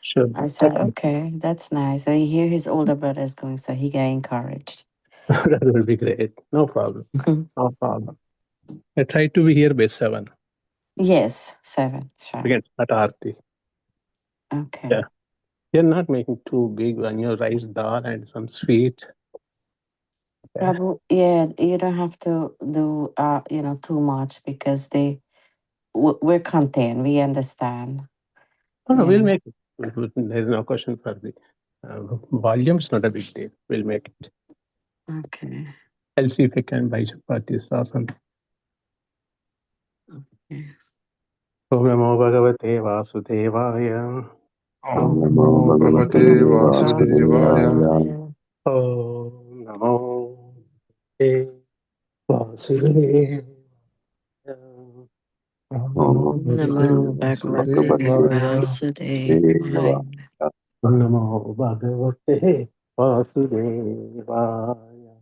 Sure. I said, okay, that's nice. I hear his older brother is going, so he got encouraged. That will be great. No problem. No problem. I try to be here by 7. Yes, 7. Sure. We can start Aarti. Okay. Yeah. You're not making too big one. You rice dal and some sweet. Yeah. Prabhu, yeah, you don't have to do, too much because we're contained. We understand. Oh, no, You we'll know. make it. There's no question for the volume. Is not a big deal. We'll make it. Okay. I'll see if I can buy chapati sauce. Okay. Om Namo Bhagavate Vasudevaya. Om Om Namo Namo Bhagavate Bhagavate Vasudevaya. Vasudevaya. Om Namo Vasudevaya. Om Namo Om Bhagavate Namo Bhagavate Bhagavate Vasudevaya. Vasudevaya. Om Namo Bhagavate Vasudevaya.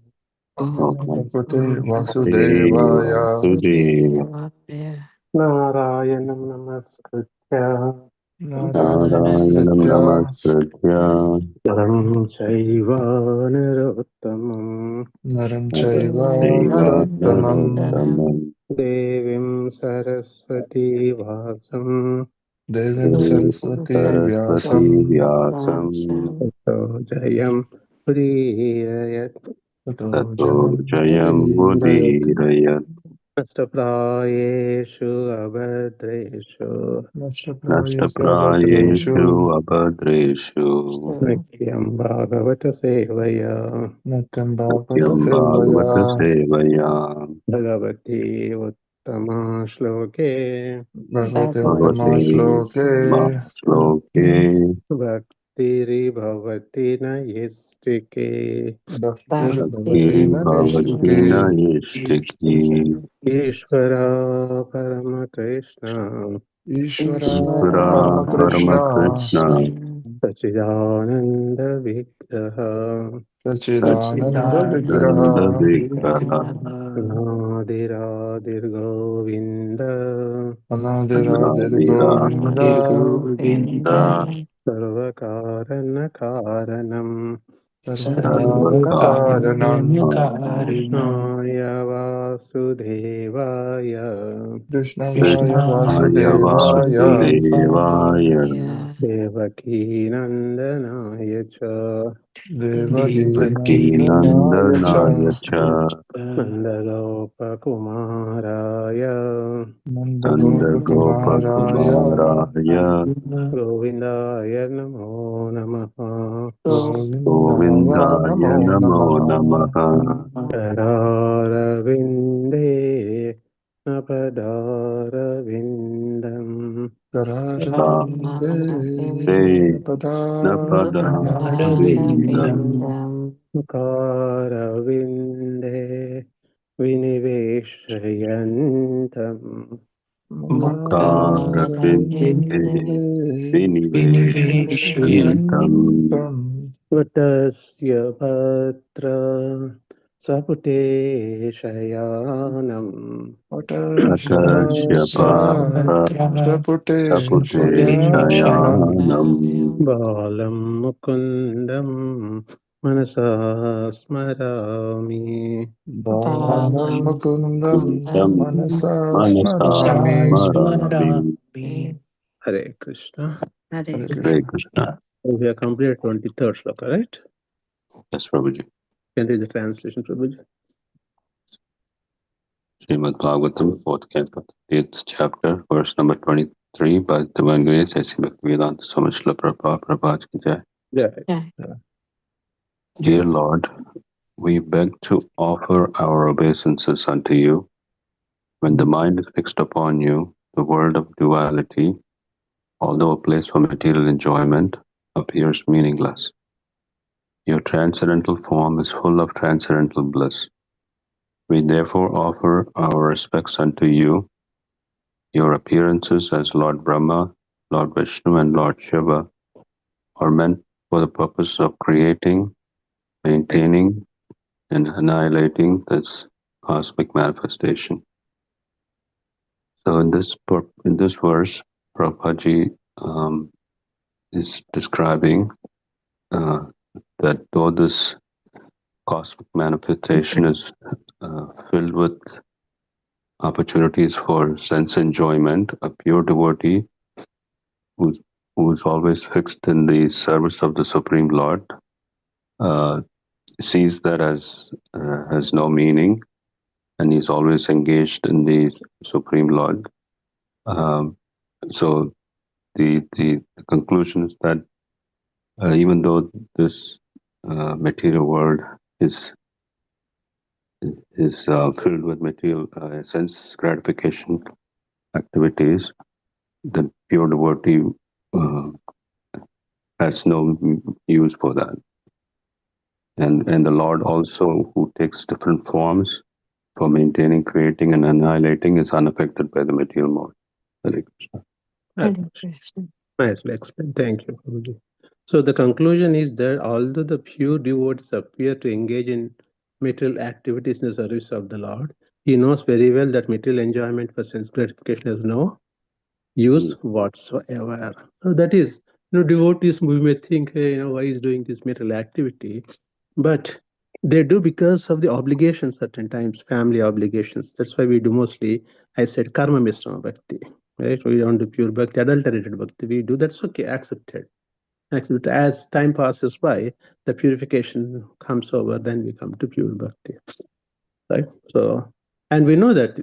Om Om Bhagavate Vasudevaya. Vasudevaya. Narayanam Namaskritya Narayanam Narayanam Namaskritya Dharam Chaiva Narottamam Naram Chaiva Deva Narottamam Narottamam Devim Saraswati Vasam Devim Devi Saraswati Saraswati Vyasam Vyasam Tato Jayam Udiyayat Tato Tato Jayam Jayam Udirayat Buddhirayat Nashtaprayeshu Abhadreshu Nashtaprayasya Nashtaprayeshu Bhadreshu Abhadreshu Nityam Bhagavata Sevaya Natyam Bhagavata Nityam Bhagavata Sevaya Sevaya Bhagavati Uttama Shloke Bhagavate Uttama Bhagavate Shloke Sloke Bhaktiri Bhavati Nayistike Bhaktir Bhavati Bhakti Bhavatina Nanishtuki Yishtaki Ishvara Parama Krishna Ishvara Ishvara Parama Parama Krishna Krishna Sachidananda Vigraha Sachidananda Sachidananda Vigraha Vigraha Nadiradir Govinda Anadiradir Govinda Anadira Sarvakarana Karanam Sarvakarana Karanam Krishnaya Vasudevaya Krishnaya Krishnaya Vasudevaya Vasudevaya Devaki Nandanaya Cha Devaki Devaki Nandanaya Nandanaya Cha Cha Nandagopa Kumaraya Nandagopakumaraya Nandagopakumaraya Govindaya Namo Namaha Govindaya Govindaya Namo Namo Namaha Namaha Kararavinde Napadaravindam Kararvinde Te Napadaravinda Napadavindam Karavinde Viniveshayantam Mukaravinde Karavinde Viniveshayantam Viniveshayantam Vatasya Patra Sapute Shayanam Atasya Vatasya Patra Sapute Tapute Shayanam Shayanam Balam Mukundam Manasa Smarami Balam Mukundam Kundam Manasa Manasa Smarami Smarami Hare Krishna. Hare Hare Krishna. Krishna. We are completed 23rd sloka, right? Yes, Prabhuji. Can read the translation, Prabhuji. Śrīmad-Bhāgavatam, 4th canto, 8th chapter, verse number 23, by Divine Grace, A.C. Bhaktivedanta Swami Srila Prabhupada, Prabhupada ki jai. Yeah. Dear Lord, we beg to offer our obeisances unto you. When the mind is fixed upon you, the world of duality, although a place for material enjoyment, appears meaningless. Your transcendental form is full of transcendental bliss. We therefore offer our respects unto you. Your appearances as Lord Brahma, Lord Vishnu, and Lord Shiva are meant for the purpose of creating, maintaining, and annihilating this cosmic manifestation. So in this verse, Prabhupada is describing that though this cosmic manifestation is filled with opportunities for sense enjoyment, a pure devotee who's always fixed in the service of the Supreme Lord sees that as has no meaning, and he's always engaged in the Supreme Lord. So the conclusion is that even though this material world is filled with material sense gratification activities, the pure devotee has no use for that. And the Lord also, who takes different forms for maintaining, creating, and annihilating, is unaffected by the material mode. Hare Krishna. Hare Hare Krishna. Krishna. Nicely explained. Thank you, Prabhuji. So the conclusion is that although the pure devotees appear to engage in material activities in the service of the Lord, he knows very well that material enjoyment for sense gratification has no use whatsoever. So that is, devotees, we may think, hey, why is doing this material activity? But they do because of the obligations, certain times, family obligations. That's why we do mostly, I said, karma misrama bhakti. Right? We don't do pure bhakti, adulterated bhakti. We do, that's okay, accepted. As time passes by, the purification comes over, then we come to pure bhakti. Right? So, and we know that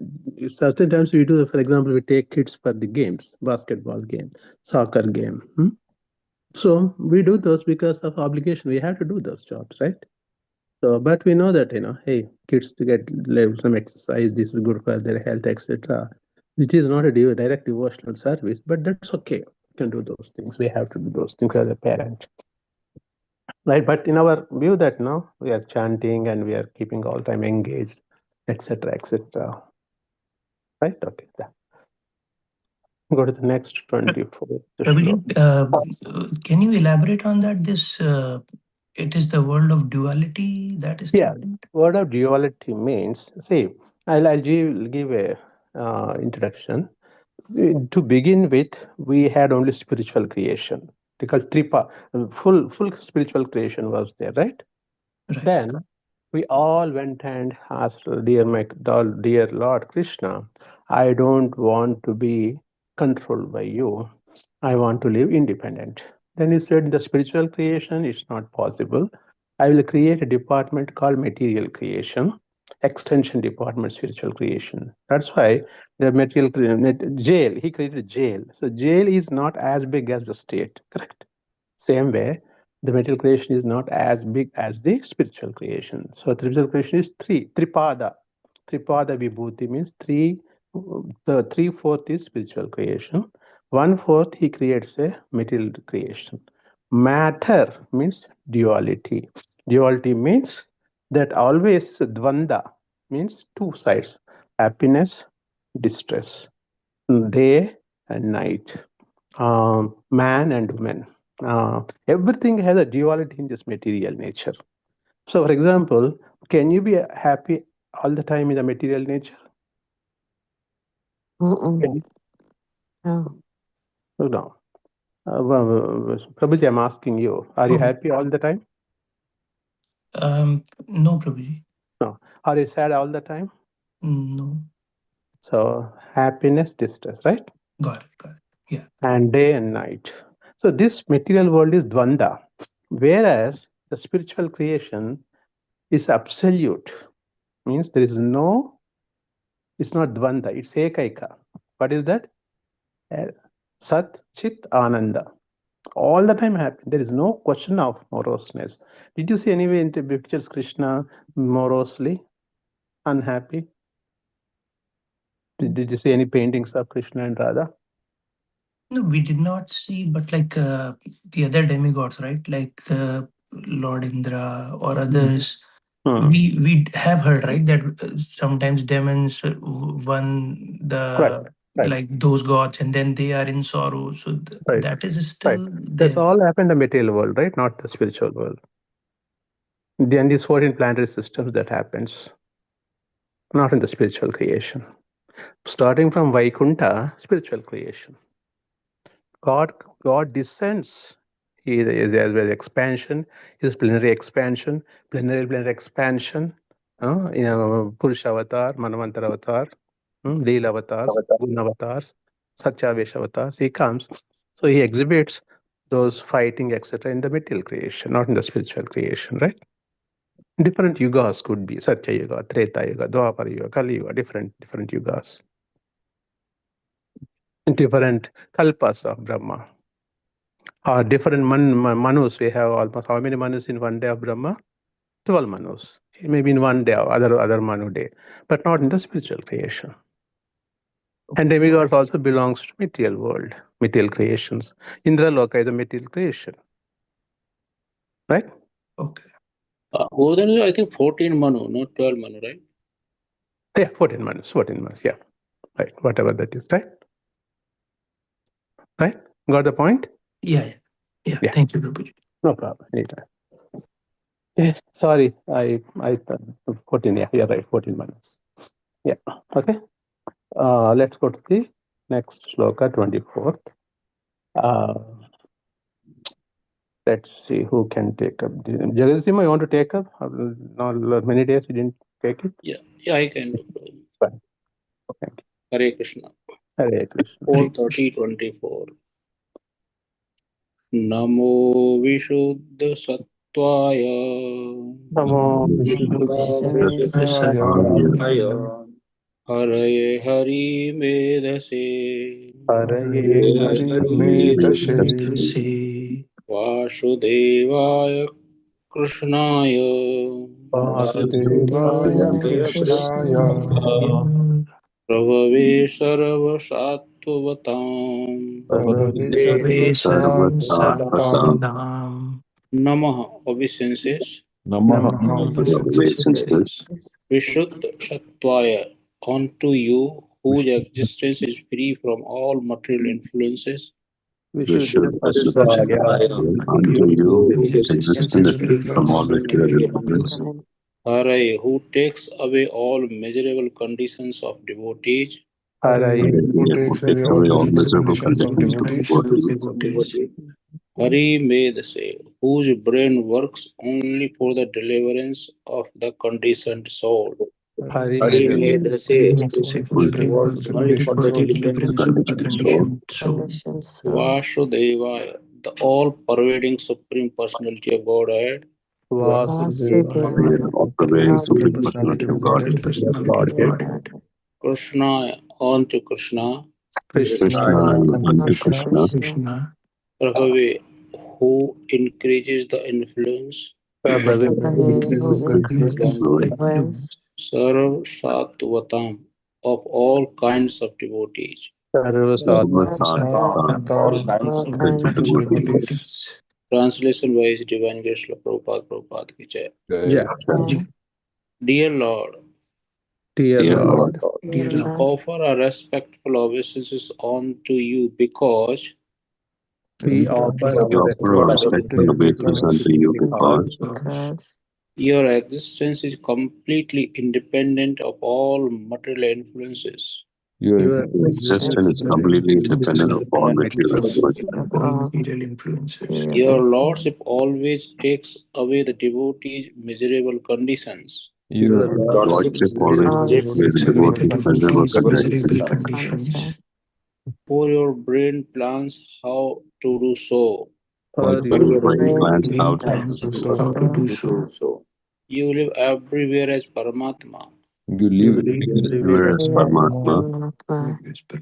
certain times we do, for example, we take kids for the games, basketball game, soccer game. So we do those because of obligation. We have to do those jobs, right? So, but we know that, hey, kids to get some exercise, this is good for their health, etc. Which is not a direct devotional service, but that's okay. We can do those things. We have to do those things as a parent. Right, but in our view that now we are chanting and we are keeping all time engaged, etc., etc. Right? Okay. Go to the next 24. Prabhuji, can you elaborate on that? It is the world of duality that is Yeah, threatened? word of duality means, see, I'll give a introduction. To begin with, we had only spiritual creation because full spiritual creation was there, right? Right. Then we all went and asked, dear Lord Krishna, I don't want to be controlled by you. I want to live independent. Then he said, the spiritual creation is not possible. I will create a department called material creation, extension department, spiritual creation. That's why the jail, he created jail. So jail is not as big as the state, correct? Same way, the material creation is not as big as the spiritual creation. So spiritual creation is tripada. Tripada vibhuti means the 3/4 is spiritual creation. 1/4 he creates a material creation. Matter means duality. Duality means that always dvanda means two sides, happiness, distress, day and night, man and woman. Everything has a duality in this material nature. So, for example, can you be happy all the time in the material nature? Can you? No. No. Prabhuji, I'm asking you, are you happy all the time? No, Prabhuji. No. Are you sad all the time? No. So, happiness, distress, right? Got it. Yeah. And day and night. So, this material world is dvanda, whereas the spiritual creation is absolute. Means there is no, it's not dvanda, it's ekaika. What is that? Sat, Chit, Ananda. All the time happy. There is no question of moroseness. Did you see anywhere in the pictures Krishna morosely unhappy? Did you see any paintings of Krishna and Radha? No, we did not see, but like the other demigods, right? Like Lord Indra or others. We have heard, right, that sometimes demons won the Right. like those gods, and then they are in sorrow. So Right. that is still That's there. all happened in the material world, right? Not the spiritual world. Then these 14 planetary systems that happens, not in the spiritual creation. Starting from Vaikunta, spiritual creation. God descends He is as well as expansion. He is plenary expansion, plenary expansion. Purusha avatar, Manvantar avatar, Leela avatars, Guna avatars, Satyavesh avatars. He comes, so he exhibits those fighting, etc., in the material creation, not in the spiritual creation, right? Different yugas could be Satya Yuga, Treta Yuga, Dwapara Yuga, Kali Yuga, different yugas, different kalpas of Brahma, or different manus. We have almost how many manus in one day of Brahma? 12 manus. Maybe in one day, or other manu day, but not in the spiritual creation. And demigods also belongs to material world, material creations. Indra Loka is a material creation, right? Okay. Govardhan, I think 14 Manu, not 12 Manu, right? Yeah, 14 manus, yeah. Right, whatever that is, right? Right? Got the point? Yeah. Yeah. Thank you, Prabhuji. No problem. Anytime. Yeah, sorry, I thought 14. Yeah, you're right. 14 manus. Yeah. Okay. Let's go to the next shloka, 24th. Let's see who can take up. Jagadasima, you want to take up? Now, many days you didn't take it. Yeah, I can do. Fine. Thank you. Hare Krishna. Hare Krishna. 4:30:24. Namo Vishuddha Sattvaya. Namo Haraye Hari Medase. Vasudevaya Krishnaya. Vasudevaya Krishnaya. Prabhave Sarvasattvataam. Namaha obeisances. Vishuddha Sattvaya, unto you whose existence is free from all material influences. Vishuddha unto you, existence free from all material influences. Harai, who takes away all measurable conditions of devotees. Who takes away all miserable conditions of devotees. Hari Medase, whose brain works only for the deliverance of the conditioned soul. Hari Medase, whose brain works only for the deliverance of the conditioned soul. Vasudevaya, the all-pervading Supreme Personality of Godhead. Vasudevaya, All-pervading Supreme Personality of Godhead. Krishna, unto Krishna. Krishna unto Krishna. Prabhave, who increases the influence. Sarv Sattvatam, of all kinds of devotees. Translation by His Divine Grace Prabhupada ki jai. Dear Lord, we offer our respectful obeisances unto you because we offer our respectful obeisances unto you because your existence is completely independent of all material influences. your existence is completely independent of all material influences. Your Lordship always takes away the devotees' miserable conditions. Your Lordship always takes away the devotees' miserable conditions. For your brain plans how to do so. for Your brain plans how to do so. You live everywhere as Paramatma. everywhere as Paramatma.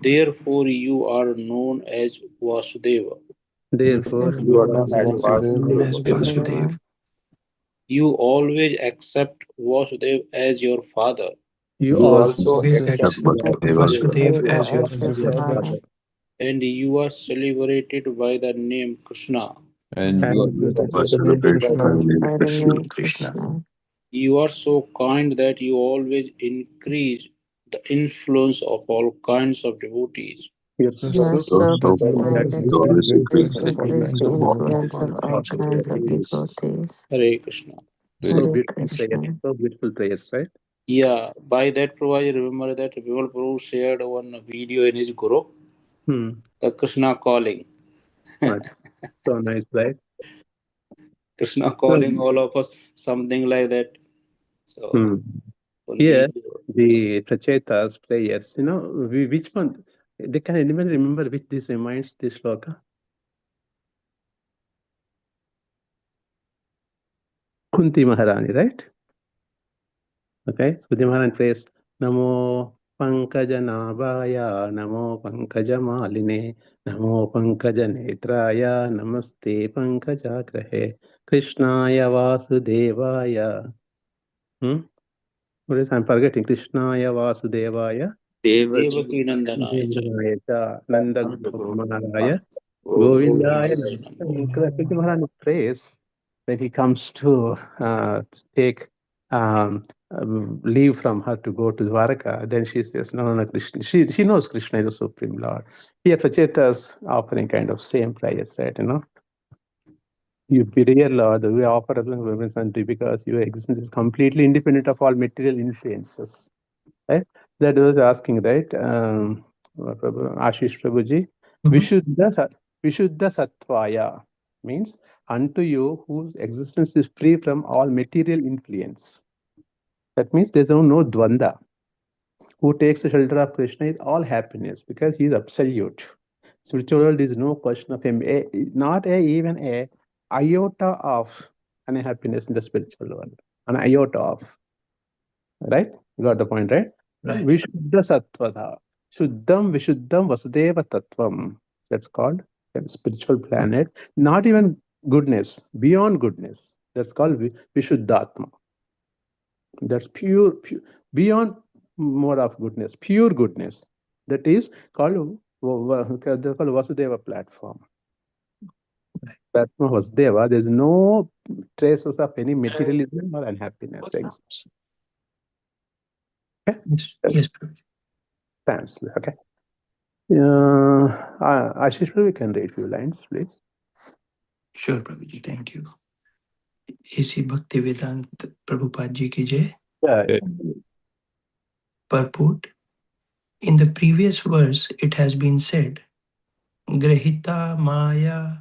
Therefore, you are known as Vasudeva. Therefore, You are known as Vasudeva. You always accept Vasudeva as your father. you You also also accept Vasudeva as your father. And you are celebrated by the name Krishna. Was celebrated by the name Krishna. You are so kind that you always increase the influence of all kinds of devotees. you're so So kind that you always increase the influence of all Hare Krishna. so beautiful prayers, right? Yeah, by that Prabhuji, remember that Vimal Prabhu shared one video in his group, the Krishna calling. Right. So nice, right? Krishna calling all of us, something like that. So Here, only the Prachetas prayers, which one? They can anyone remember which this reminds this shloka? Kunti Maharani, right? Okay, Kunti Maharani prays, Namo Pankajanabhaya, Namo Pankajamaline, Namo Pankajanetraya, Namaste Pankajagrahe, Krishnaya Vasudevaya. What is I'm forgetting? Krishnaya Vasudevaya. Devaki Nandanaya cha. Nanda Kumaraya, Govindaya. Krishna Maharani prays when he comes to take leave from her to go to Dwaraka. Then she says, no, Krishna. She knows Krishna is the Supreme Lord. Here, Prachetas offering kind of same prayers, right? You be dear Lord, we offer reverence unto you because your existence is completely independent of all material influences. Right? That was asking, right? Ashish Prabhuji, Vishuddha Sattvaya means unto you whose existence is free from all material influence. That means there's no dvanda. Who takes the shelter of Krishna is all happiness because he is absolute. Spiritual world is no question of him, not even a iota of unhappiness in the spiritual world, an iota of. Right? You got the point, right? Right. Vishuddha Sattvada. Shuddham Vishuddham Vasudeva Tattvam. That's called a spiritual planet. Not even goodness, beyond goodness. That's called Vishuddhatma. That's pure, beyond more of goodness, pure goodness. That is called, they're called Vasudeva platform. Platform Vasudeva. There's no traces of any materialism or unhappiness. Okay? Yes. Thanks. Okay. Ashish, we can read few lines, please. Sure, Prabhuji. Thank you. A.C. Bhaktivedant Prabhupada Ji ki jai. Yeah. Purport. In the previous verse, it has been said, Grahita Maya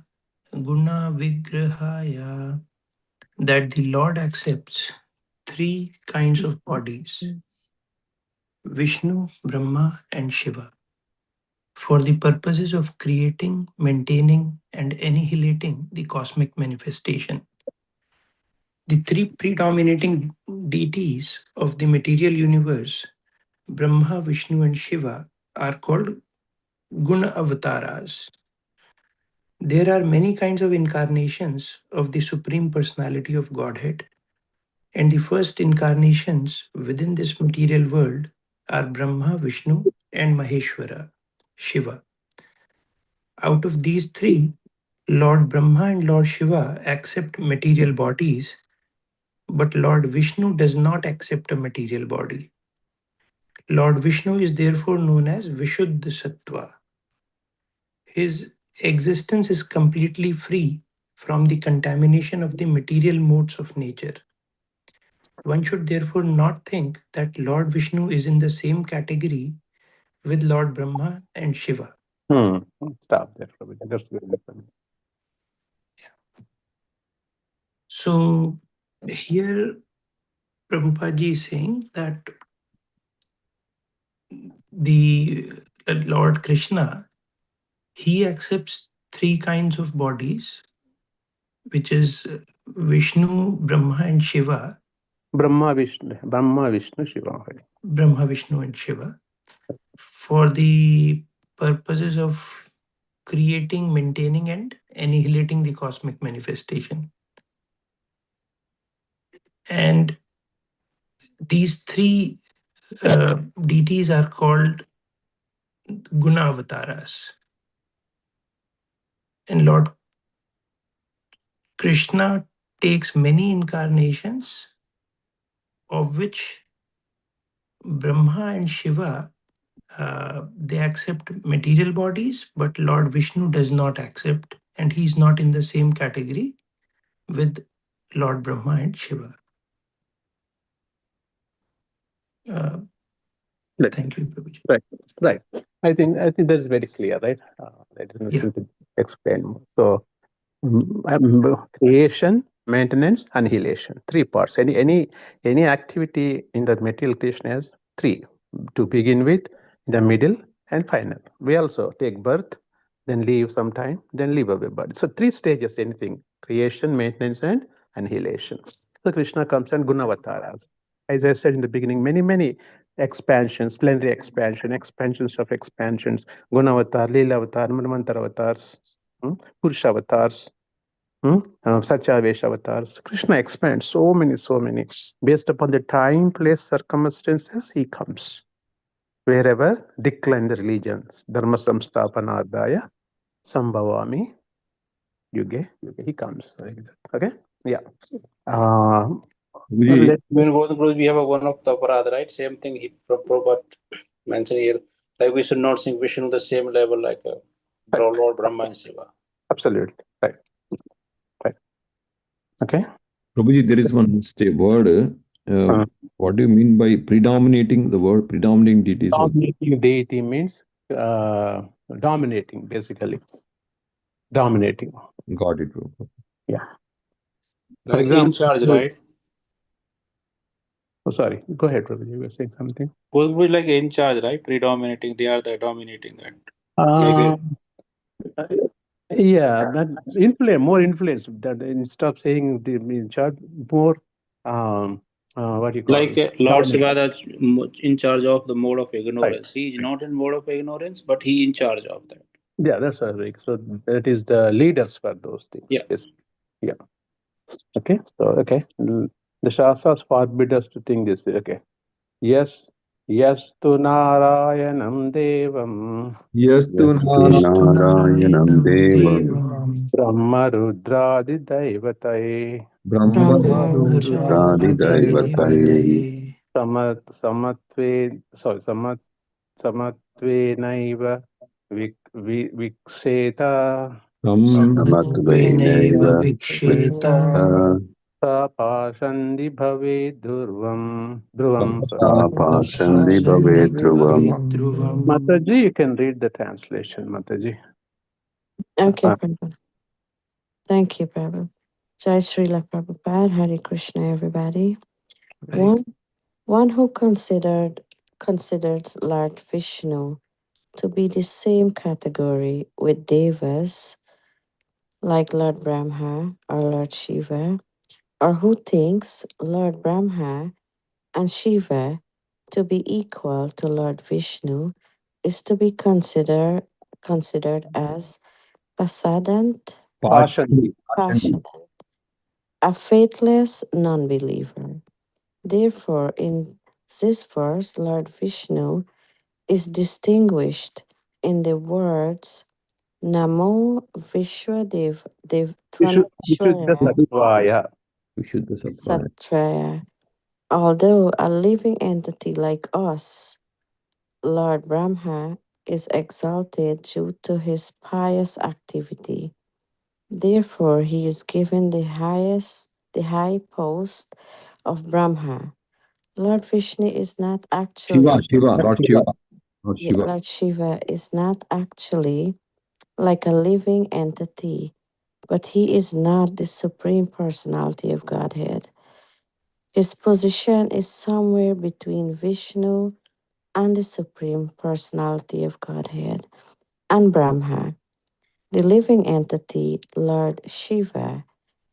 Guna Vigrahaya, that the Lord accepts three kinds of bodies, Vishnu, Brahma, and Shiva, for the purposes of creating, maintaining, and annihilating the cosmic manifestation. The three predominating deities of the material universe, Brahma, Vishnu, and Shiva, are called Guna Avataras. There are many kinds of incarnations of the Supreme Personality of Godhead, and the first incarnations within this material world are Brahma, Vishnu, and Maheshwara, Shiva. Out of these three, Lord Brahma and Lord Shiva accept material bodies, but Lord Vishnu does not accept a material body. Lord Vishnu is therefore known as Vishuddha Sattva. His existence is completely free from the contamination of the material modes of nature. One should therefore not think that Lord Vishnu is in the same category with Lord Brahma and Shiva. Stop there, Prabhuji. That's very different. So here Prabhupada Ji is saying that the Lord Krishna, he accepts three kinds of bodies, which is Vishnu, Brahma, and Shiva. Brahma, Vishnu, Shiva. Brahma, Vishnu, and Shiva, for the purposes of creating, maintaining, and annihilating the cosmic manifestation. And these three deities are called Guna Avataras. And Lord Krishna takes many incarnations, of which Brahma and Shiva, they accept material bodies, but Lord Vishnu does not accept, and he's not in the same category with Lord Brahma and Shiva. Thank you, Prabhuji. Right. I think that's very clear, right? There is nothing to explain more. So, creation maintenance, annihilation. Three parts. Any activity in the material creation has three to begin with, in the middle, and final. We also take birth, then leave some time, then leave away body. So three stages, anything: creation, maintenance, and annihilation. So Krishna comes and Gunavataras. As I said in the beginning, many expansions, plenary expansion, expansions of expansions, Gunavatar, Leela Avatar, Manvantara avatars, Purusha avatars, Satyavesh avatars. Krishna expands so many. Based upon the time, place, circumstances, he comes. Wherever decline the religions, Dharma Samsthapanardaya, Sambhavami, Yuge, he comes. Okay? Yeah. When go to we have a one of the Aparad, right? Same thing he Prabhupada mentioned here. Like we should not sing Vishnu the same level like Lord Brahma and Shiva. Absolutely. Right. Okay. Prabhuji, there is one word. What do you mean by predominating? The word predominating deity. Dominating deity means dominating, basically. Dominating. Got it. Yeah. For Like example, in charge, right? Oh, sorry. Go ahead, Prabhuji. You were saying something. Would be like in charge, right? Predominating. They are the dominating that. Yeah, that more influence. That instead of saying the in charge, more what do you call like it? Lord Dominant. Shiva that's in charge of the mode of Right. ignorance. He is not in mode of ignorance, but he in charge of that. Yeah, that's right. So that is the leaders for those things. Yeah. Yes. Yeah. Okay. So the Shastras forbid us to think this way. Okay. Yes. Yastu Narayanam Devam Yastu Narayanam Devam Brahma Rudradi Daivatai Brahma Rudradi Daivatai Samatvenaiva Viksheta Samatvenaiva Viksheta Tapashandi Bhave Dhruvam. Tapashandi Bhave Dhruvam. Mataji, you can read the translation, Mataji. Okay, Prabhu. Thank you, Prabhu. Jai Srila Prabhupada, Hare Krishna, everybody. One who considers Lord Vishnu to be the same category with Devas, like Lord Brahma or Lord Shiva, or who thinks Lord Brahma and Shiva to be equal to Lord Vishnu, is to be considered as pasadant, a faithless non-believer. Therefore, in this verse, Lord Vishnu is distinguished in the words Namo Vishwadev Vishuddha Satraya. Although a living entity like us, Lord Brahma is exalted due to his pious activity. Therefore, he is given the high post of Brahma. Lord Vishnu is not actually Lord Shiva. Lord Shiva is not actually like a living entity, but he is not the supreme personality of Godhead. His position is somewhere between Vishnu and the supreme personality of Godhead and Brahma. The living entity, Lord Shiva,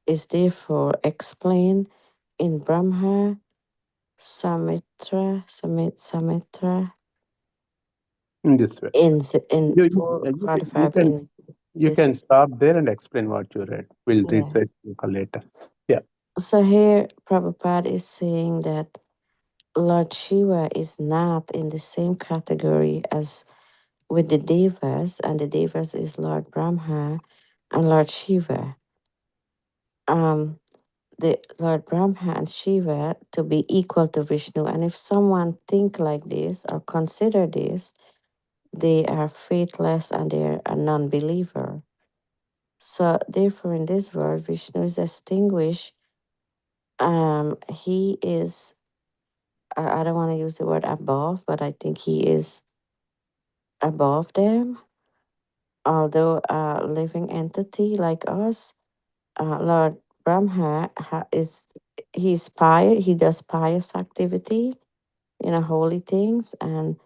is therefore explained in Brahma Samitra in this way. in You 445 in can stop there and explain what you read. We'll read it later. Yeah. So here Prabhupada is saying that Lord Shiva is not in the same category as with the Devas, and the Devas is Lord Brahma and Lord Shiva. The Lord Brahma and Shiva to be equal to Vishnu. And if someone think like this or consider this, they are faithless and they're a non-believer. So therefore, in this word, Vishnu is distinguished. He is, I don't want to use the word above, but I think he is above them. Although a living entity like us, Lord Brahma he does pious activity, holy things, and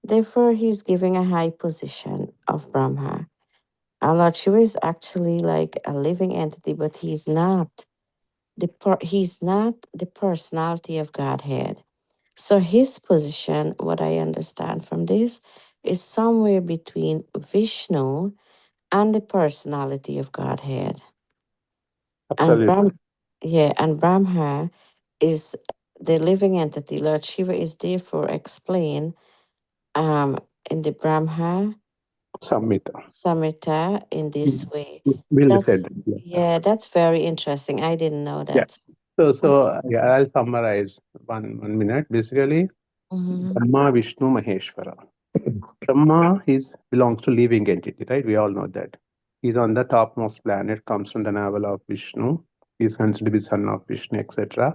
therefore he's giving a high position of Brahma. And Lord Shiva is actually like a living entity, but he's not the personality of Godhead. So his position, what I understand from this, is somewhere between Vishnu and the personality of Godhead. Absolutely. And Brahma is the living entity. Lord Shiva is therefore explained in the Brahma Samhita in this way. Will That's said. that's very interesting. I didn't know Yeah. that. So I'll summarize one minute. Basically, Mhm. Brahma, Vishnu, Maheshwara. Brahma belongs to living entity, right? We all know that. He's on the topmost planet, comes from the navel of Vishnu. He's considered to be son of Vishnu, etc.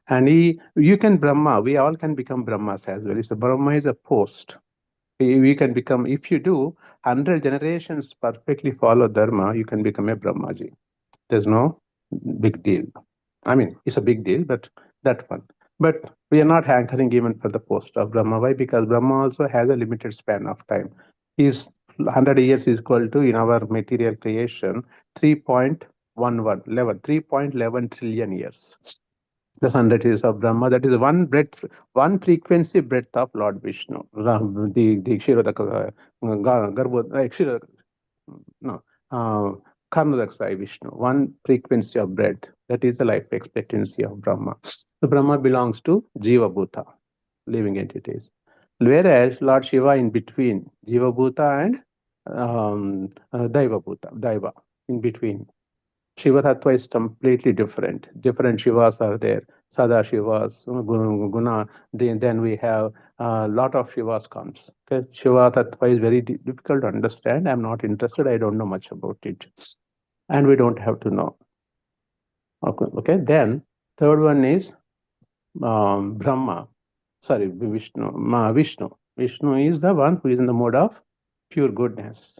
And you can Brahma. We all can become Brahmas as well. So Brahma is a post. We can become, if you do 100 generations perfectly follow Dharma, you can become a Brahmaji. There's no big deal. I mean, it's a big deal, but that one. But we are not hankering even for the post of Brahma. Why? Because Brahma also has a limited span of time. His 100 years is equal to, in our material creation, 3.11 trillion years. The 100 years of Brahma, that is one frequency breadth of Lord Vishnu. The Kshirodaka, no, Karnadaksai Vishnu, one frequency of breadth. That is the life expectancy of Brahma. So Brahma belongs to Jiva Bhuta, living entities. Whereas Lord Shiva in between Jiva Bhuta and Daiva Bhuta, Daiva, in between. Shiva Tattva is completely different. Different Shivas are there. Sada Shivas, Guna. Then we have a lot of Shivas comes. Okay? Shiva Tattva is very difficult to understand. I'm not interested. I don't know much about it. And we don't have to know. Okay. Then third one is Brahma. Sorry, Vishnu. Vishnu. Vishnu is the one who is in the mode of pure goodness.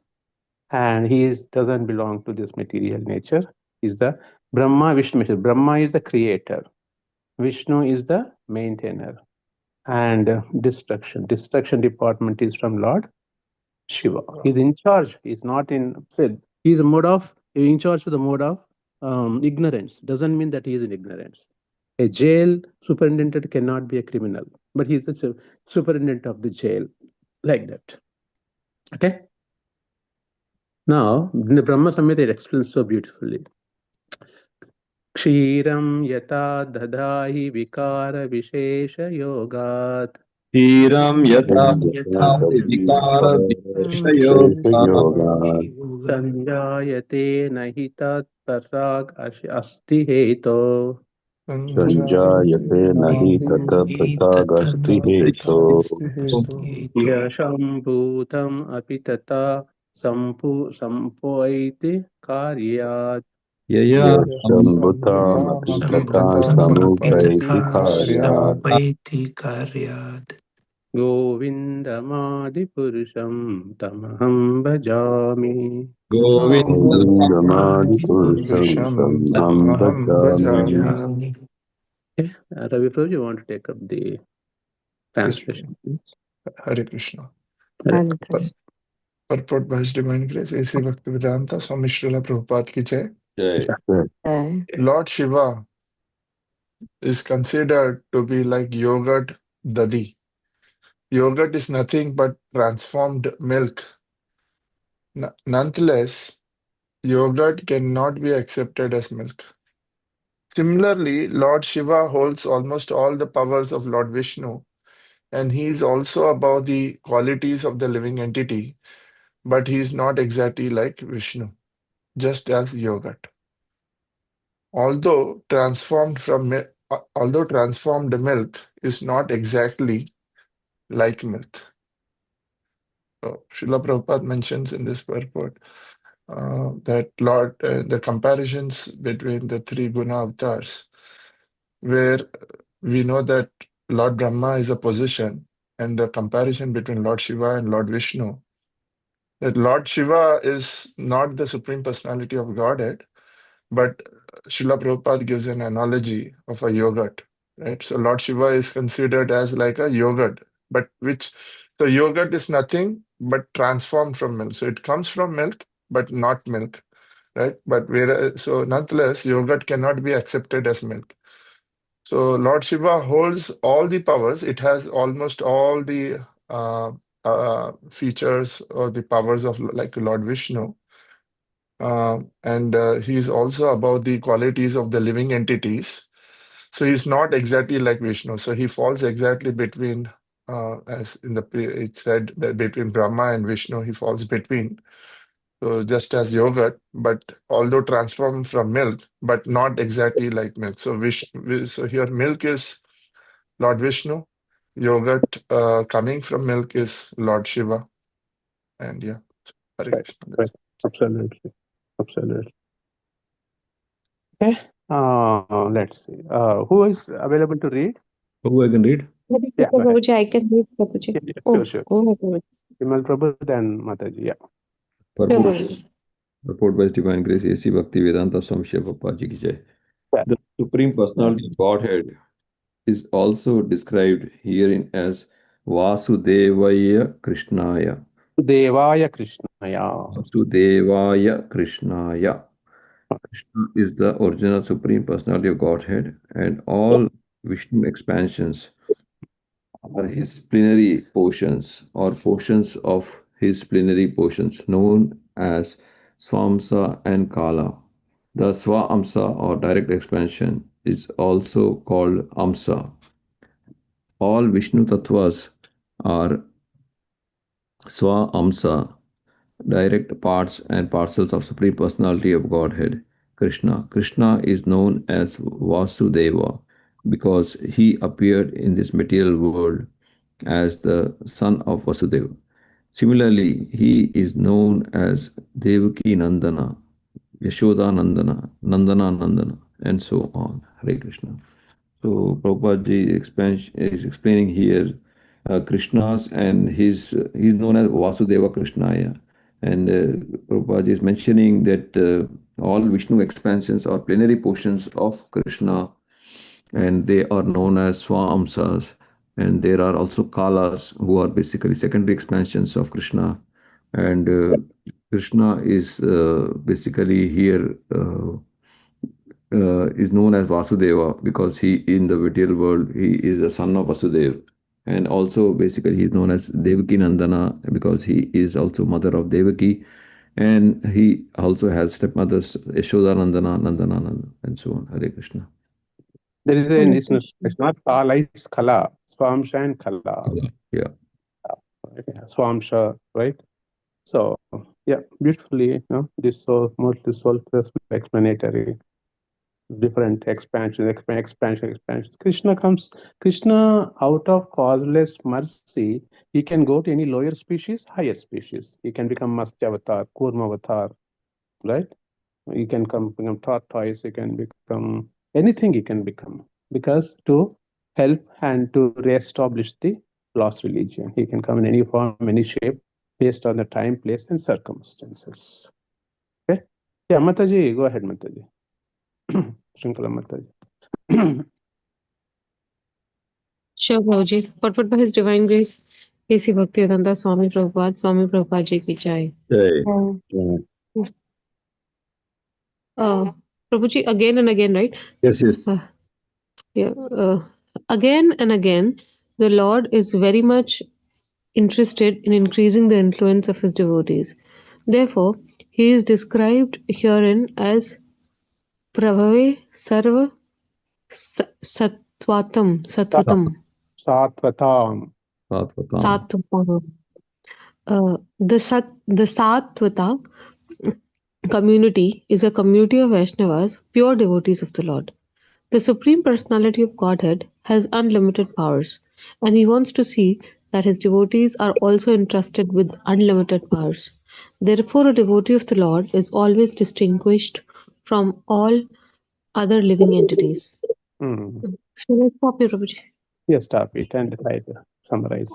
And he doesn't belong to this material nature. He's the Brahma, Vishnu. Brahma is the creator. Vishnu is the maintainer. And destruction department is from Lord Shiva. He's in charge. He's not in. He's in charge of the mode of ignorance. Doesn't mean that he is in ignorance. A jail superintendent cannot be a criminal, but he's the superintendent of the jail, like that. Okay. Now, in the Brahma Samhita, it explains so beautifully. Kshiram yata dadhahi vikara vishesha yogat. Kshiram yata Yata vikara yoga Sanjayate nahi tat parag asti heto. Sanjayate nahi tata pratagasti heto Yashambhutam apitata sampoiti karyat. Yashambhutam apitata samupaiti karyat Govindamadi purusham tamaham bhajami. Govindamadi purusham tamham bhajami. Okay. Ravi Prabhu, you want to take up the translation, please? Hare Krishna. And Krishna. Purport by His Divine Grace, A.C. Bhaktivedanta Swami Srila Prabhupada ki jai. Okay. Lord Shiva is considered to be like yogurt dadi. Yogurt is nothing but transformed milk. Nonetheless, yogurt cannot be accepted as milk. Similarly, Lord Shiva holds almost all the powers of Lord Vishnu, and he is also above the qualities of the living entity, but he is not exactly like Vishnu, just as yogurt. Although transformed milk is not exactly like milk. So, Srila Prabhupada mentions in this purport that the comparisons between the three guna avatars, where we know that Lord Brahma is a position, and the comparison between Lord Shiva and Lord Vishnu, that Lord Shiva is not the Supreme Personality of Godhead, But Srila Prabhupada gives an analogy of a yogurt, right? So Lord Shiva is considered as like a yogurt, but so yogurt is nothing but transformed from milk. So it comes from milk, but not milk, right? But so nonetheless, yogurt cannot be accepted as milk. So Lord Shiva holds all the powers. It has almost all the features or the powers of like Lord Vishnu. And he's also about the qualities of the living entities. So he's not exactly like Vishnu. So he falls exactly between, as in it said that between Brahma and Vishnu, he falls between. So just as yogurt, but although transformed from milk, but not exactly like milk. So so here milk is Lord Vishnu, yogurt coming from milk is Lord Shiva. And yeah, Hare Right, Krishna. right. Absolutely. Absolutely. Okay. Let's see. Who is available to read? Who I can read? Yeah, go ahead. Prabhuji, I can read Prabhuji. Yeah, yeah, Oh, sure. go ahead, Prabhuji. Vimal Prabhu, then Mataji. Yeah. Sure, Purport, Prabhuji. purport by His Divine Grace, A.C. Bhakti Vedanta Swami Shri Prabhupada Ji ki jai. Yeah. The Supreme Personality of Godhead is also described herein as Vasudevaya Krishnaya. Devaya Krishnaya. Vasudevaya Krishnaya. Krishna is the original Supreme Personality of Godhead, and all Vishnu expansions are his plenary portions or portions of his plenary portions known as Swamsa and Kala. The Swa-amsa or direct expansion is also called Amsa. All Vishnu Tattvas are Swa-amsa, direct parts and parcels of Supreme Personality of Godhead, Krishna. Krishna is known as Vasudeva because he appeared in this material world as the son of Vasudeva. Similarly, he is known as Devaki Nandana, Yashoda Nandana, Nandana Nandana, and so on. Hare Krishna. So Prabhupada ji is explaining here Krishna's and he's known as Vasudeva Krishnaya. And Prabhupada ji is mentioning that all Vishnu expansions are plenary portions of Krishna, and they are known as Swamsas. And there are also Kalas, who are basically secondary expansions of Krishna. And Krishna is basically here is known as Vasudeva because he in the material world he is a son of Vasudeva, and also basically he is known as Devaki Nandana because he is also mother of Devaki, and he also has stepmothers Yashoda Nandana, Nandana Nandana, and so on. Hare Krishna. There is Hare a, it's not Kala, it's Kala. Swamsha and Kala. Yeah. Swamsha, right? So, yeah, beautifully, you know, this so mostly self-explanatory. Different expansion. Krishna out of causeless mercy, he can go to any lower species, higher species. He can become Matsya avatar, Kurma avatar, right? He can become tortoise, he can become anything he can become. Because to help and to reestablish the lost religion. He can come in any form, any shape, based on the time, place, and circumstances. Okay? Yeah, Mataji, go ahead, Mataji. Shrinkala Mataji. Sure, Prabhuji. Purport by His Divine Grace, A.C. Bhaktivedanta Swami Prabhupada Ji ki jai. Jai. Prabhuji, again and again, right? Yes, yes. Yeah. Again and again, the Lord is very much interested in increasing the influence of his devotees. Therefore, he is described herein as Prabhave Sarva Sattvatam. Sattvatam. Sattvatam. The Sattvata community is a community of Vaishnavas, pure devotees of the Lord. The Supreme Personality of Godhead has unlimited powers, and he wants to see that his devotees are also entrusted with unlimited powers. Therefore, a devotee of the Lord is always distinguished from all other living entities. Hmm. Shall I stop here, Prabhuji? Yes, stop it and right. summarize.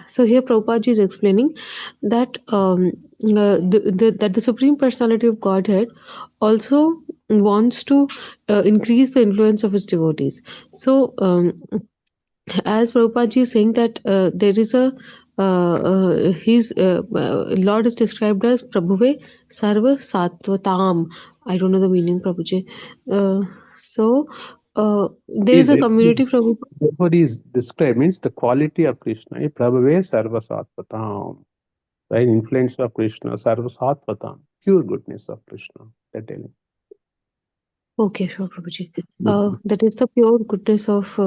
So here Prabhupada is explaining that that the Supreme Personality of Godhead also wants to increase the influence of his devotees. So as Prabhupada is saying that there is a his Lord is described as Prabhuve Sarva Sattvatam. I don't know the meaning, Prabhuji. So there is a community, Prabhupada. Therefore, is described means the quality of Krishna. Prabhave sarvasatvatam. Right? Influence of Krishna, sarvasatvatam. Pure goodness of Krishna. They're telling. Okay, sure, Prabhuji. That is the pure goodness of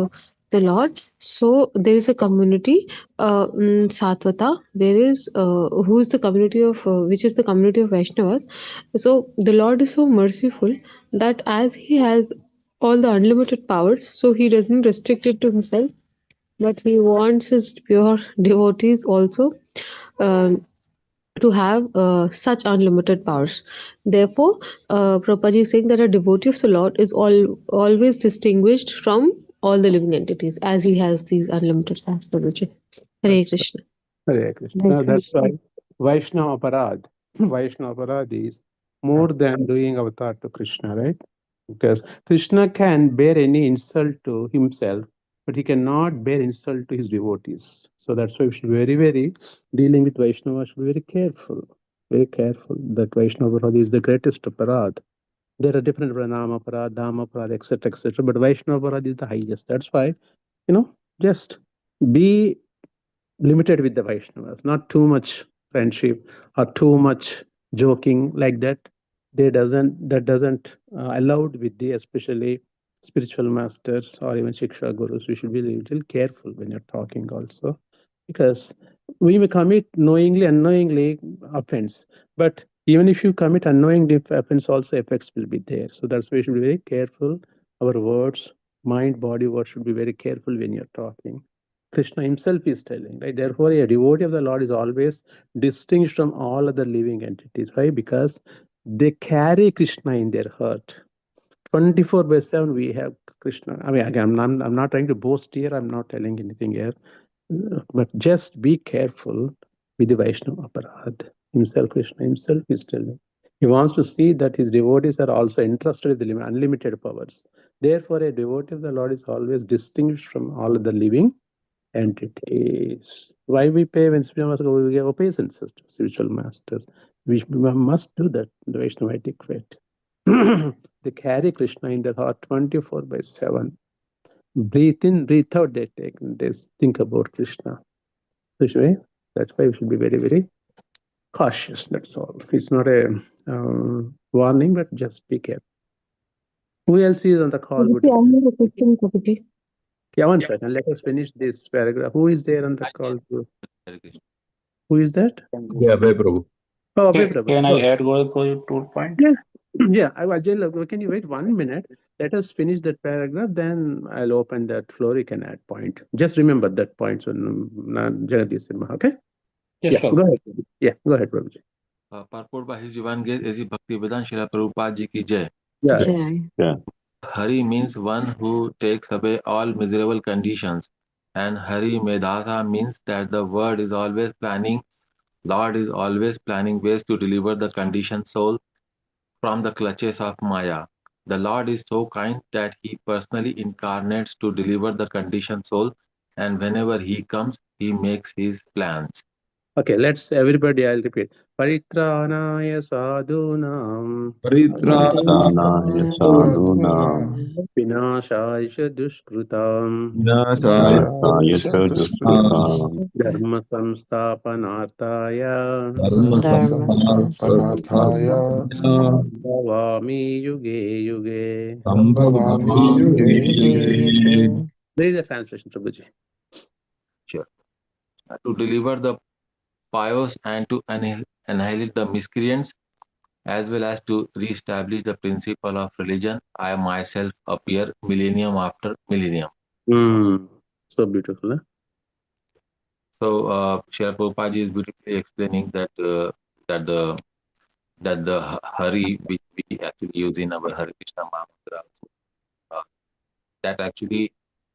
the Lord. So there is a community, Satvata. There is who is the community of which is the community of Vaishnavas. So the Lord is so merciful that as He has all the unlimited powers, so He doesn't restrict it to Himself, but He wants His pure devotees also. Um, to have such unlimited powers. Therefore, Prabhupada is saying that a devotee of the Lord is always distinguished from all the living entities as he has these unlimited powers. Prabhuji. Hare Krishna. Hare Krishna. Hare That's Krishna. why Vaishnava Aparad. Vaishnava Aparad is more than doing avatar to Krishna, right? Because Krishna can bear any insult to himself, but he cannot bear insult to his devotees. So that's why we should be very, very dealing with Vaishnava should be very careful. Very careful. That Vaishnava Aparad is the greatest Aparad. There are different Pranama Aparad, Dhamma Aparad, etc., etc. But Vaishnava Aparad is the highest. That's why, just be limited with the Vaishnavas, not too much friendship or too much joking like that. That doesn't allowed with the especially spiritual masters or even Shiksha gurus. We should be a little careful when you're talking also, because we may commit knowingly, unknowingly offense. But even if you commit unknowingly offense, also effects will be there. So that's why we should be very careful. Our words, mind, body, words should be very careful when you're talking. Krishna himself is telling, right? Therefore, a devotee of the Lord is always distinguished from all other living entities. Why? Because they carry Krishna in their heart. 24/7 we have Krishna. I mean, again, I'm not trying to boast here. I'm not telling anything here. But just be careful with the Vaishnava Aparad. Himself, Krishna himself is telling. He wants to see that his devotees are also interested in the unlimited powers. Therefore, a devotee of the Lord is always distinguished from all other living entities. Why we pay when we give obeisances to spiritual masters? We must do that in the Vaishnavatic faith. They carry Krishna in their heart 24/7. Breathe in, breathe out, they take. They think about Krishna. That's why we should be very, very cautious. That's all. It's not a warning, but just be careful. Who else is on the call? Prabhuji. Yeah, one second. Let us finish this paragraph. Who is there on the call? Who is that? Yeah, Abhay Prabhu. Oh, Abhay Prabhu. Can I add Govardhan to point? Yeah. Yeah, Ajay, can you wait 1 minute? Let us finish that paragraph, then I'll open that floor. You can add point. Just remember that point. So, Jagadish Singh, okay? Yes, sure. Go ahead. Yeah, go ahead, Prabhuji. Purport by His Divine Grace is Bhaktivedanta Srila Prabhupada Ji ki Jai. Yeah. Jai. Hari means one who takes away all miserable conditions, and Hari Medhasa means that the word is always planning. Lord is always planning ways to deliver the conditioned soul from the clutches of Maya. The Lord is so kind that He personally incarnates to deliver the conditioned soul, and whenever He comes, He makes His plans. Okay, let's everybody, I'll repeat. Paritranaya sadhunam. Paritranaya Sadhunam. Vinashaya dushkrutam. Vinashaya dushkritam. Dharma samsthapanarthaya. Dharma Dharma Samsthapanarthaya Bhavami yuge yuge. Sambhavami Yuge Yuge. Read the translation, Prabhuji. Sure. To deliver the pious and to annihilate the miscreants, as well as to re-establish the principle of religion, I myself appear millennium after millennium. So beautiful, huh? So, Srila Prabhupada is beautifully explaining that the Hari which we actually use in our Hare Krishna Mahamantra, that actually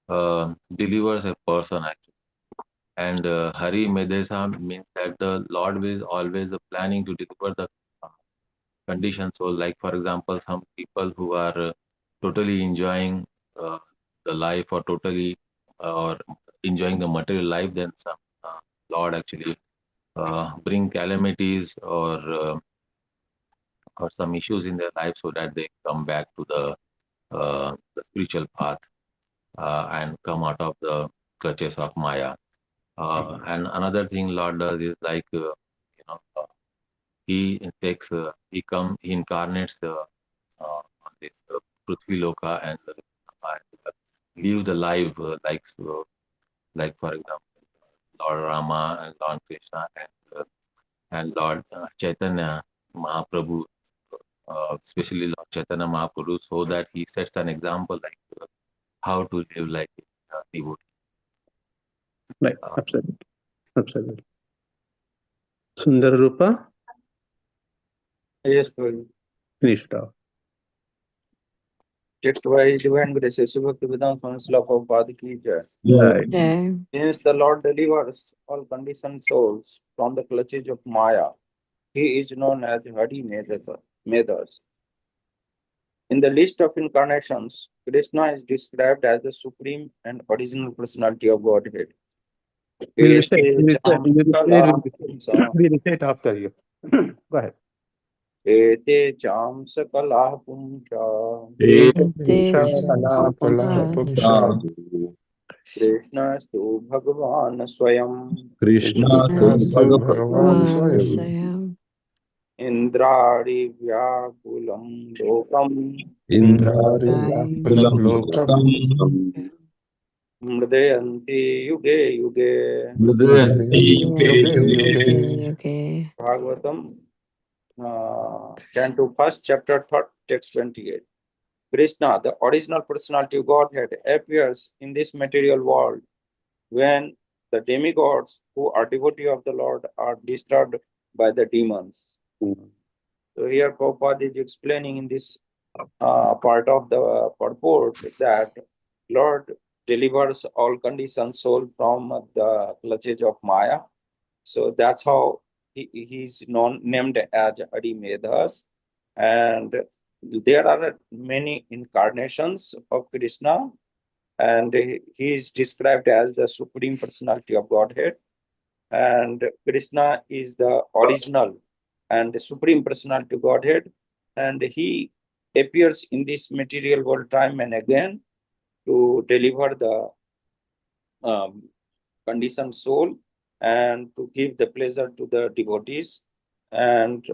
delivers a person actually. And Hari Medesa means that the Lord is always planning to deliver the uh, condition. So, like for example, some people who are totally enjoying uh, the life or totally or enjoying the material life, then some Lord actually bring calamities or some issues in their life so that they come back to the spiritual path and come out of the clutches of Maya. And another thing Lord does is like he takes he incarnates on this Prithvi Loka and live the life like for example Lord Rama and Lord Krishna and Lord Chaitanya Mahaprabhu, especially Lord Chaitanya Mahaprabhu, so that he sets an example like how to live like a devotee. Right, absolutely. Absolutely. Sundar Rupa, Yes, Prabhuji. finish it off. Text by Divine Grace, Bhaktivedanta Swami Prabhupada ki jai. Right. Okay. Since the Lord delivers all conditioned souls from the clutches of Maya, he is known as Hari Medhas. In the list of incarnations, Krishna is described as the supreme and original personality of Godhead. We'll recite after you. Go ahead. Ete cham sakala puncha Krishna stu Bhagavan Swayam Krishna Krishnastu Bhagavan One Swayam Sayam. Indradi Vyakulam Lokam Indrari Right. Vyakulam Lokam Mridayanti Yuge Yuge Mridayanti Yuge Yuge. Okay. Bhagavatam Canto 1st chapter 3rd text 28. Krishna, the original personality of Godhead, appears in this material world when the demigods who are devotee of the Lord are disturbed by the demons. So here Prabhupada is explaining in this part of the purport that Lord delivers all conditioned soul from the clutches of Maya. So that's how he's named as Adi Medhas. And there are many incarnations of Krishna, and he is described as the Supreme Personality of Godhead. And Krishna is the original and the Supreme Personality of Godhead, and he appears in this material world time and again to deliver the conditioned soul and to give the pleasure to the devotees. And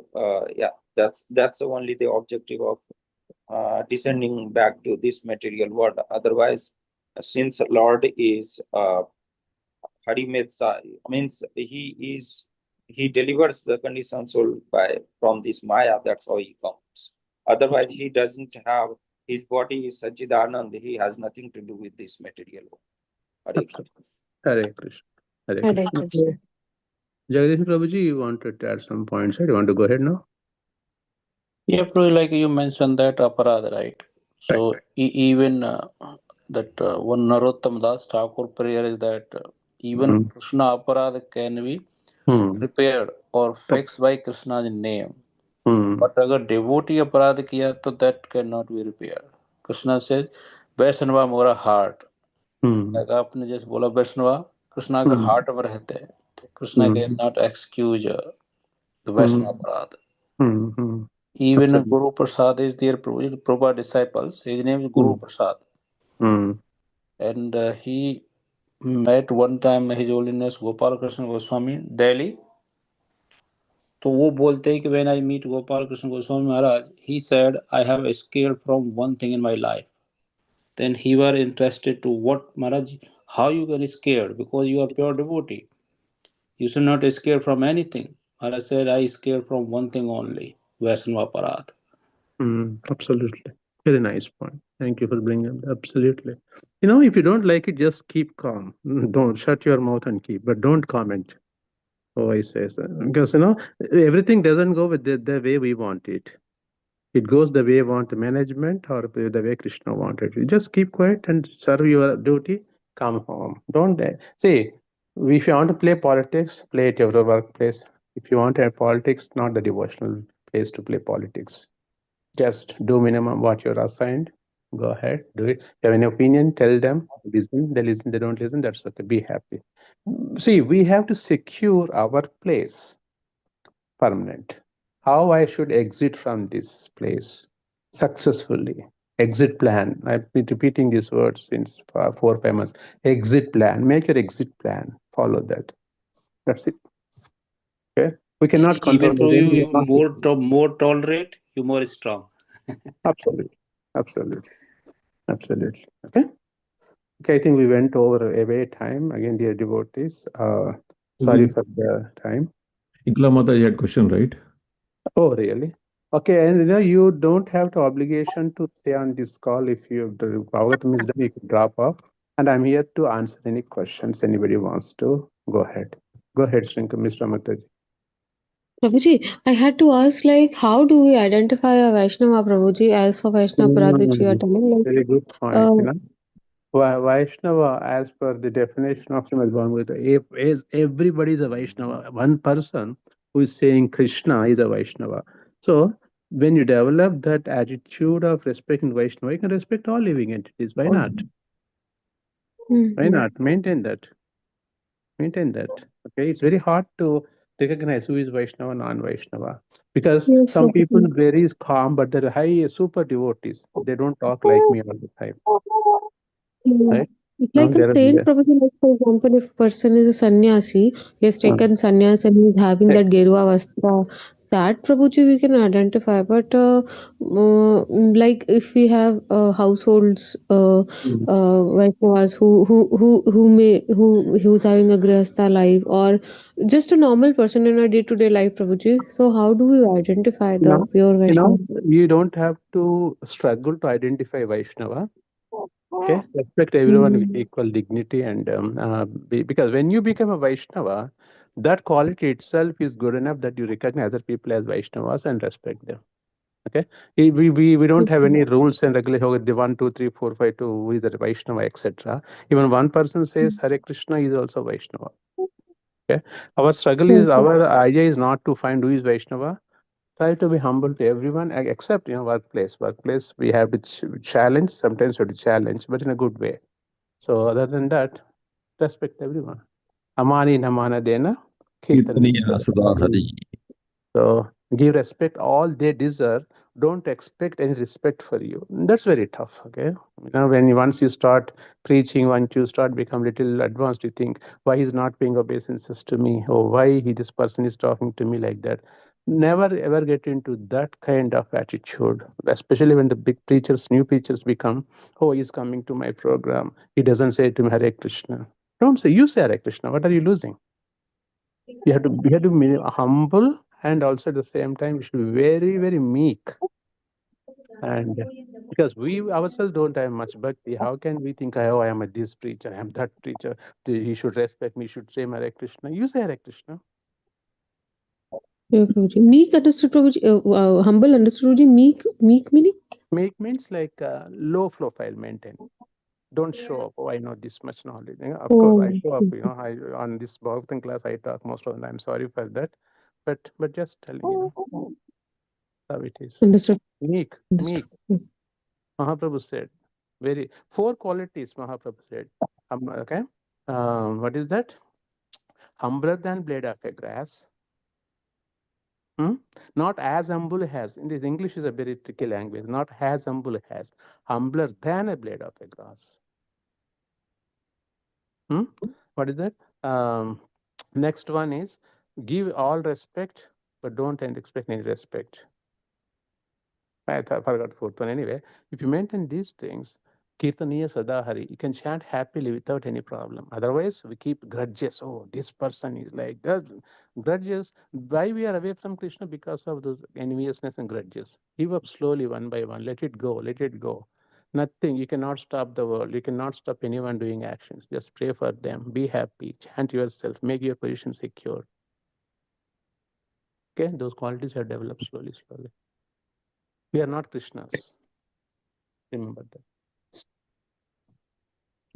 yeah, that's only the objective of descending back to this material world. Otherwise, since Lord is Harimetsa, means he delivers the conditioned soul from this Maya. That's how he comes. Otherwise, he doesn't have, his body is Sachidanand. He has nothing to do with this material world. Hare Krishna. Hare Krishna. Hare Hare Krishna. Krishna. Jagadish Prabhuji, you wanted to add some points, right? You want to go ahead now? Yeah, Prabhu, like you mentioned that aparad, right? So even that one Narottam Das Thakur prayer is that even Krishna aparad can be repaired or fixed by Krishna's name. But अगर devotee अपराध किया तो that cannot be repaired. Krishna says, Vaishnava मोरा heart. Like आपने जैसे बोला वैष्णवा कृष्णा का heart में रहते हैं. तो Krishna cannot excuse the Vaishnava अपराध. Even Guru Prasad is their Prabhupada disciples. His name is Guru Prasad. And he met one time His Holiness Gopal Krishna Goswami, Delhi. तो वो बोलते हैं कि when I meet Gopal Krishna Goswami Maharaj, he said, I have escaped from one thing in my life. Then he were interested to what Maharaj, how you can escape because you are pure devotee. You should not escape from anything. Maharaj said, I escaped from one thing only, Vaishnava Parad. Absolutely. Very nice point. Thank you for bringing it. Absolutely. You know, if you don't like it, just keep calm. Don't shut your mouth and keep, but don't comment. Oh, I say so. Because, you know, everything doesn't go with the way we want it. It goes the way you want the management or the way Krishna wanted. You just keep quiet and serve your duty, come home. Don't see, if you want to play politics, play at your workplace. If you want to have politics, not the devotional place to play politics. Just do minimum what you're assigned. Go ahead, do it. If you have an opinion, tell them. Listen, they listen, they don't listen, that's okay. Be happy. See, we have to secure our place permanent. How I should exit from this place successfully. Exit plan. I've been repeating these words since 4 or 5 months. Exit plan. Make your exit plan. Follow that. That's it. Okay. We cannot control Even though them. you more tolerate, you more strong. Absolutely. Absolutely. Absolutely. Okay. Okay, I think we went over away time. Again, dear devotees, sorry for the time. Ikla Mata, you had question, right? Oh, really? Okay, and you don't have the obligation to stay on this call. If the Bhagavatam is done, you can drop off. And I'm here to answer any questions anybody wants to. Go ahead. Go ahead, Mr. Mataji. Prabhuji, I had to ask, like, how do we identify a Vaishnava, Prabhuji, as for Vaishnava Parad which you are telling? Like, Very good point. Vaishnava, as per the definition of Śrīmad-Bhāgavatam, is everybody is a Vaishnava. One person who is saying Krishna is a Vaishnava. So when you develop that attitude of respecting Vaishnava, you can respect all living entities. Why not? Why not? Maintain that. Maintain that. Okay, it's very hard to recognize who is Vaishnava, non-Vaishnava, because Yes, some people Prabhuji. very calm, but they're high super devotees. They don't talk like me all the time, right? It's No, like a there saint, are. Prabhuji, like for example, if a person is a sannyasi, he has taken sannyas and he's having that Gerua Vastra, that Prabhuji we can identify. But like if we have households, Vaishnavas who's having a Grihastha life, or just a normal person in a day-to-day life, Prabhuji. So how do we identify the pure Vaishnava? You don't have to struggle to identify Vaishnava. Okay, respect everyone with equal dignity, and because when you become a Vaishnava, that quality itself is good enough that you recognize other people as Vaishnavas and respect them. Okay, we don't have any rules and regulations. Okay, the 1, 2, 3, 4, 5, 2 who is a Vaishnava, etc. Even one person says Hare Krishna is also Vaishnava. Okay, our struggle is, our idea is not to find who is Vaishnava. Try to be humble to everyone except workplace. Workplace we have to challenge. Sometimes we have to challenge, but in a good way. So other than that, respect everyone. Amani namana dena kirtani. Kirtaniya Sadahari. So give respect all they deserve. Don't expect any respect for you. That's very tough. Okay, once you start preaching, once you start become little advanced, you think, why he's not paying obeisances to me, or why this person is talking to me like that. Never ever get into that kind of attitude, especially when the big preachers, new preachers become, oh, he's coming to my program. He doesn't say to me Hare Krishna. Don't say, you say Hare Krishna. What are you losing? You have to be humble, and also at the same time you should be very, very meek. And because we ourselves don't have much bhakti, how can we think, oh, I am a this preacher, I am that preacher, he should respect me, should say Hare Krishna. You say Hare Krishna. Yeah, Prabhuji. Meek understood, Prabhuji. Humble understood, Prabhuji. Meek meaning? Meek means like low profile maintain. Don't show up. Oh, I know this much knowledge. Of course, I show up. I on this Bhagavatam class I talk most of the time. Sorry for that, but just telling how it is. Understood. Meek. Understood. Mahaprabhu said, 4 qualities Mahaprabhu said. Okay. What is that? Humbler than blade of a grass. Not as humble as. In this English is a very tricky language. Not as humble as. Humbler than a blade of a grass. What is that? Next one is give all respect, but don't expect any respect. I forgot fourth one. Anyway, if you maintain these things, Kirtaniya Sadahari, you can chant happily without any problem. Otherwise, we keep grudges. Oh, this person is like that. Grudges. Why we are away from Krishna? Because of those enviousness and grudges. Give up slowly, one by one. Let it go. Let it go. Nothing. You cannot stop the world. You cannot stop anyone doing actions. Just pray for them. Be happy. Chant yourself. Make your position secure. Okay, those qualities are developed slowly, slowly. We are not Krishnas. Remember that.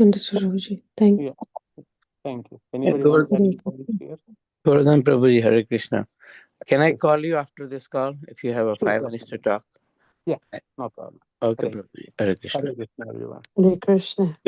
Understood, Prabhuji. Thank you. Yeah. Thank you. Anybody wants to add any points here? Govardhan Prabhuji, Hare Krishna. Can I Yes. call you after this call if you have a Sure, 5 sure. minutes to talk? Yeah, no problem. Okay, Hare Prabhuji. Hare Krishna. Hare Krishna, everyone. Hare Krishna.